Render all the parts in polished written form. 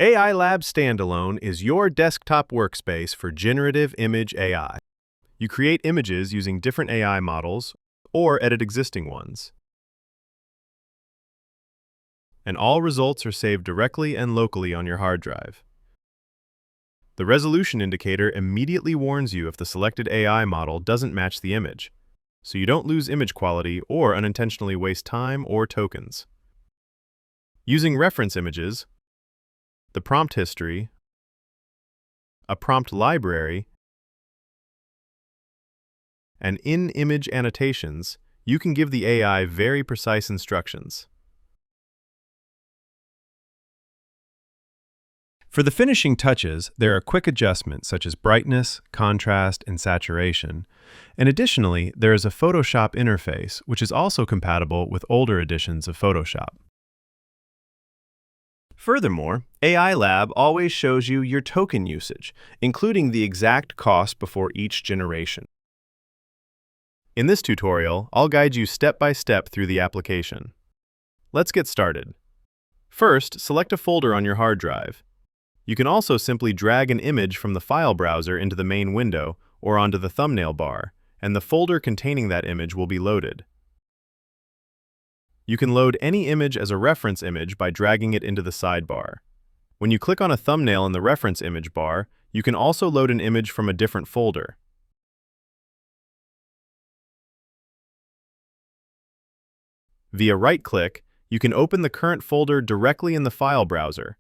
AILab Standalone is your desktop workspace for generative image AI. You create images using different AI models or edit existing ones. And all results are saved directly and locally on your hard drive. The resolution indicator immediately warns you if the selected AI model doesn't match the image, so you don't lose image quality or unintentionally waste time or tokens. Using reference images, the prompt history, a prompt library, and in-image annotations, you can give the AI very precise instructions. For the finishing touches, there are quick adjustments such as brightness, contrast, and saturation. And additionally, there is a Photoshop interface, which is also compatible with older editions of Photoshop. Furthermore, AILab always shows you your token usage, including the exact cost before each generation. In this tutorial, I'll guide you step by step through the application. Let's get started. First, select a folder on your hard drive. You can also simply drag an image from the file browser into the main window or onto the thumbnail bar, and the folder containing that image will be loaded. You can load any image as a reference image by dragging it into the sidebar. When you click on a thumbnail in the reference image bar, you can also load an image from a different folder. Via right-click, you can open the current folder directly in the file browser,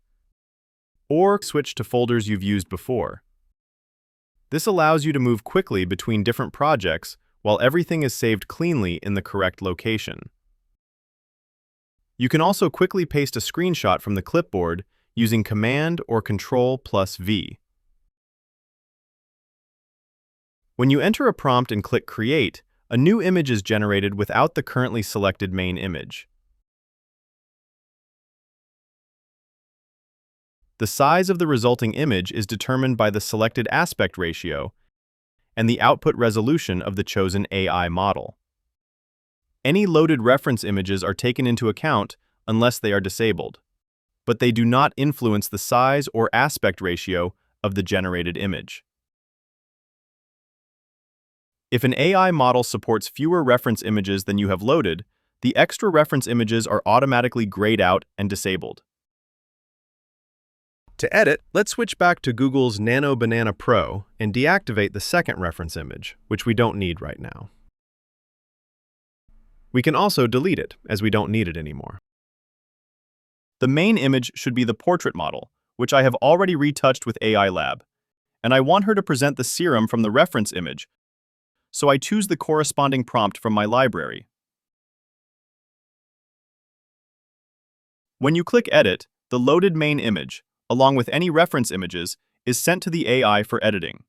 or switch to folders you've used before. This allows you to move quickly between different projects while everything is saved cleanly in the correct location. You can also quickly paste a screenshot from the clipboard using Command or Ctrl+V. When you enter a prompt and click Create, a new image is generated without the currently selected main image. The size of the resulting image is determined by the selected aspect ratio and the output resolution of the chosen AI model. Any loaded reference images are taken into account unless they are disabled, but they do not influence the size or aspect ratio of the generated image. If an AI model supports fewer reference images than you have loaded, the extra reference images are automatically grayed out and disabled. To edit, let's switch back to Google's Nano Banana Pro and deactivate the second reference image, which we don't need right now. We can also delete it, as we don't need it anymore. The main image should be the portrait model, which I have already retouched with AILab, and I want her to present the serum from the reference image, so I choose the corresponding prompt from my library. When you click Edit, the loaded main image, along with any reference images, is sent to the AI for editing.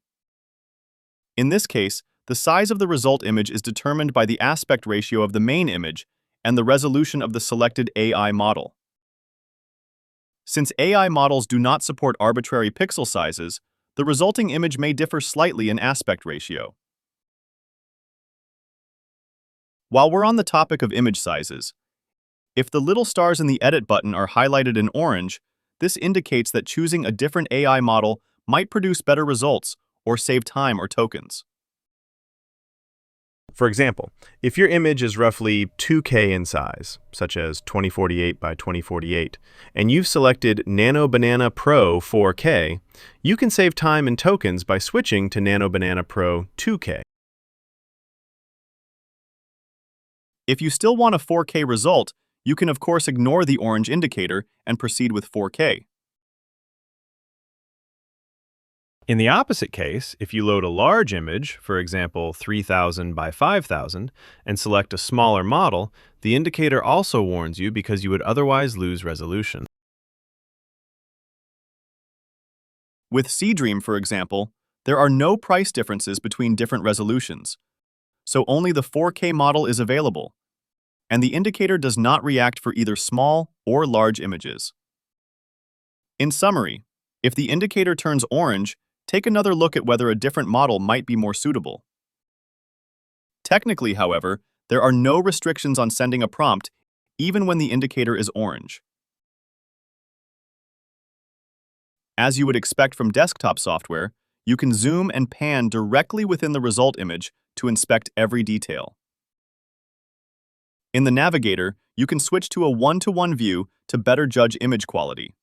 In this case, the size of the result image is determined by the aspect ratio of the main image and the resolution of the selected AI model. Since AI models do not support arbitrary pixel sizes, the resulting image may differ slightly in aspect ratio. While we're on the topic of image sizes, if the little stars in the Edit button are highlighted in orange, this indicates that choosing a different AI model might produce better results or save time or tokens. For example, if your image is roughly 2K in size, such as 2048 by 2048, and you've selected Nano Banana Pro 4K, you can save time and tokens by switching to Nano Banana Pro 2K. If you still want a 4K result, you can of course ignore the orange indicator and proceed with 4K. In the opposite case, if you load a large image, for example 3000 by 5000, and select a smaller model, the indicator also warns you because you would otherwise lose resolution. With Seedream, for example, there are no price differences between different resolutions, so only the 4K model is available, and the indicator does not react for either small or large images. In summary, if the indicator turns orange, take another look at whether a different model might be more suitable. Technically, however, there are no restrictions on sending a prompt, even when the indicator is orange. As you would expect from desktop software, you can zoom and pan directly within the result image to inspect every detail. In the navigator, you can switch to a one-to-one view to better judge image quality.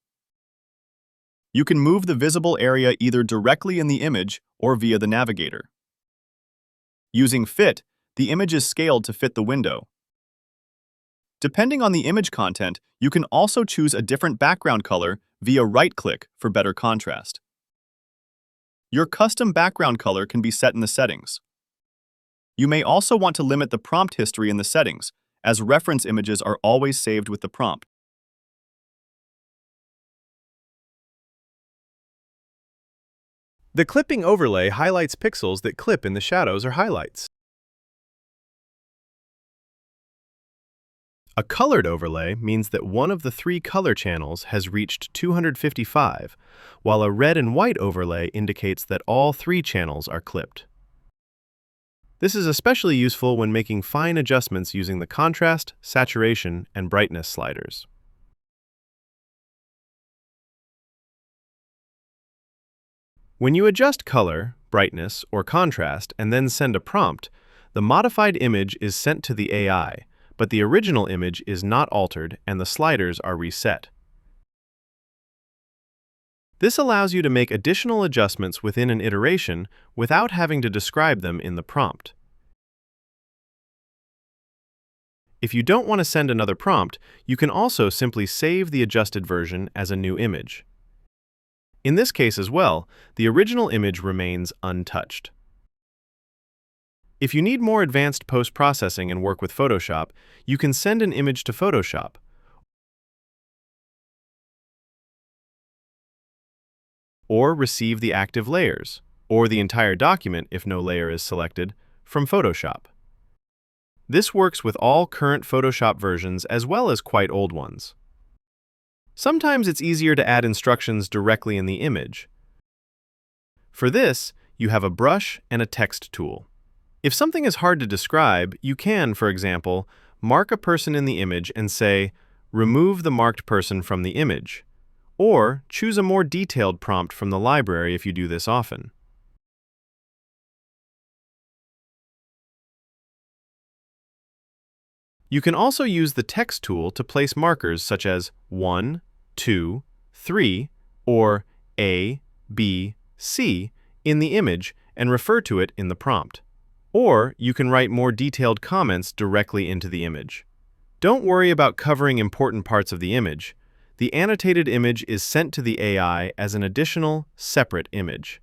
You can move the visible area either directly in the image or via the navigator. Using Fit, the image is scaled to fit the window. Depending on the image content, you can also choose a different background color via right-click for better contrast. Your custom background color can be set in the settings. You may also want to limit the prompt history in the settings, as reference images are always saved with the prompt. The clipping overlay highlights pixels that clip in the shadows or highlights. A colored overlay means that one of the 3 color channels has reached 255, while a red and white overlay indicates that all 3 channels are clipped. This is especially useful when making fine adjustments using the contrast, saturation, and brightness sliders. When you adjust color, brightness, or contrast and then send a prompt, the modified image is sent to the AI, but the original image is not altered and the sliders are reset. This allows you to make additional adjustments within an iteration without having to describe them in the prompt. If you don't want to send another prompt, you can also simply save the adjusted version as a new image. In this case as well, the original image remains untouched. If you need more advanced post-processing and work with Photoshop, you can send an image to Photoshop, or receive the active layers, or the entire document if no layer is selected, from Photoshop. This works with all current Photoshop versions as well as quite old ones. Sometimes it's easier to add instructions directly in the image. For this, you have a brush and a text tool. If something is hard to describe, you can, for example, mark a person in the image and say, "Remove the marked person from the image," or choose a more detailed prompt from the library if you do this often. You can also use the text tool to place markers such as 1, 2, 3, or A, B, C in the image and refer to it in the prompt. Or you can write more detailed comments directly into the image. Don't worry about covering important parts of the image. The annotated image is sent to the AI as an additional, separate image.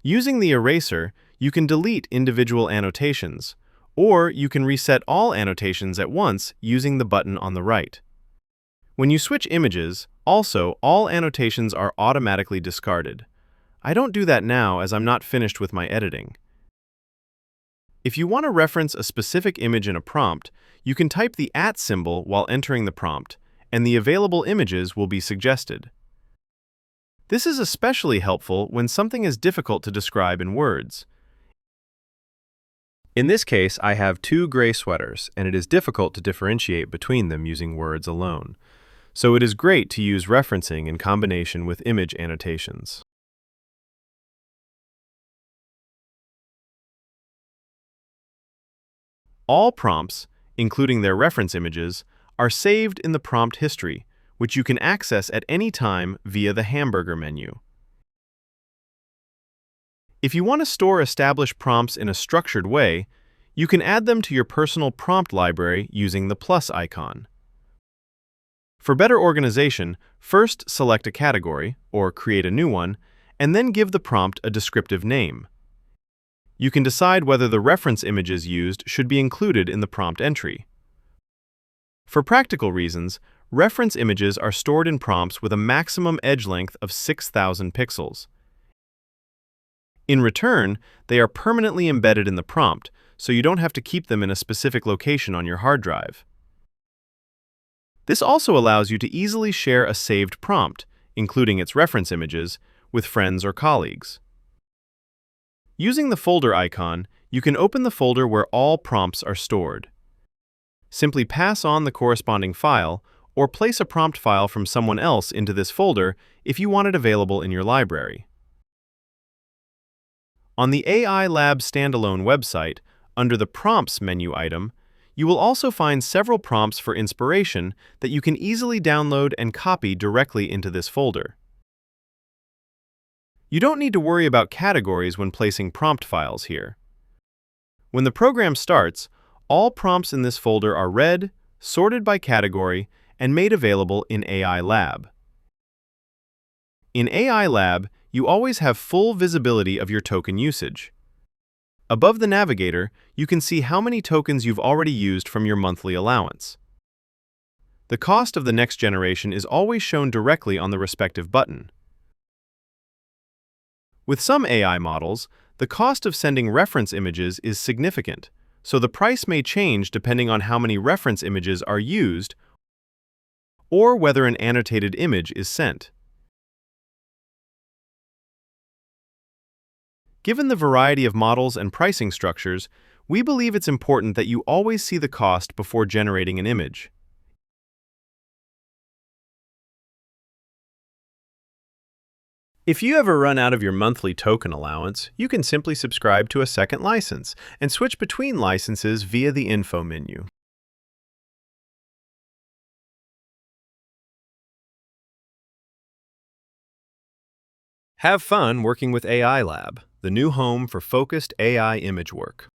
Using the eraser, you can delete individual annotations, or you can reset all annotations at once using the button on the right. When you switch images, also, all annotations are automatically discarded. I don't do that now as I'm not finished with my editing. If you want to reference a specific image in a prompt, you can type the @ symbol while entering the prompt, and the available images will be suggested. This is especially helpful when something is difficult to describe in words. In this case, I have 2 gray sweaters, and it is difficult to differentiate between them using words alone. So it is great to use referencing in combination with image annotations. All prompts, including their reference images, are saved in the prompt history, which you can access at any time via the hamburger menu. If you want to store established prompts in a structured way, you can add them to your personal prompt library using the plus icon. For better organization, first select a category, or create a new one, and then give the prompt a descriptive name. You can decide whether the reference images used should be included in the prompt entry. For practical reasons, reference images are stored in prompts with a maximum edge length of 6,000 pixels. In return, they are permanently embedded in the prompt, so you don't have to keep them in a specific location on your hard drive. This also allows you to easily share a saved prompt, including its reference images, with friends or colleagues. Using the folder icon, you can open the folder where all prompts are stored. Simply pass on the corresponding file or place a prompt file from someone else into this folder if you want it available in your library. On the AILab Standalone website, under the Prompts menu item, you will also find several prompts for inspiration that you can easily download and copy directly into this folder. You don't need to worry about categories when placing prompt files here. When the program starts, all prompts in this folder are read, sorted by category, and made available in AILab. In AILab, you always have full visibility of your token usage. Above the navigator, you can see how many tokens you've already used from your monthly allowance. The cost of the next generation is always shown directly on the respective button. With some AI models, the cost of sending reference images is significant, so the price may change depending on how many reference images are used or whether an annotated image is sent. Given the variety of models and pricing structures, we believe it's important that you always see the cost before generating an image. If you ever run out of your monthly token allowance, you can simply subscribe to a second license and switch between licenses via the Info menu. Have fun working with AILab, the new home for focused AI image work.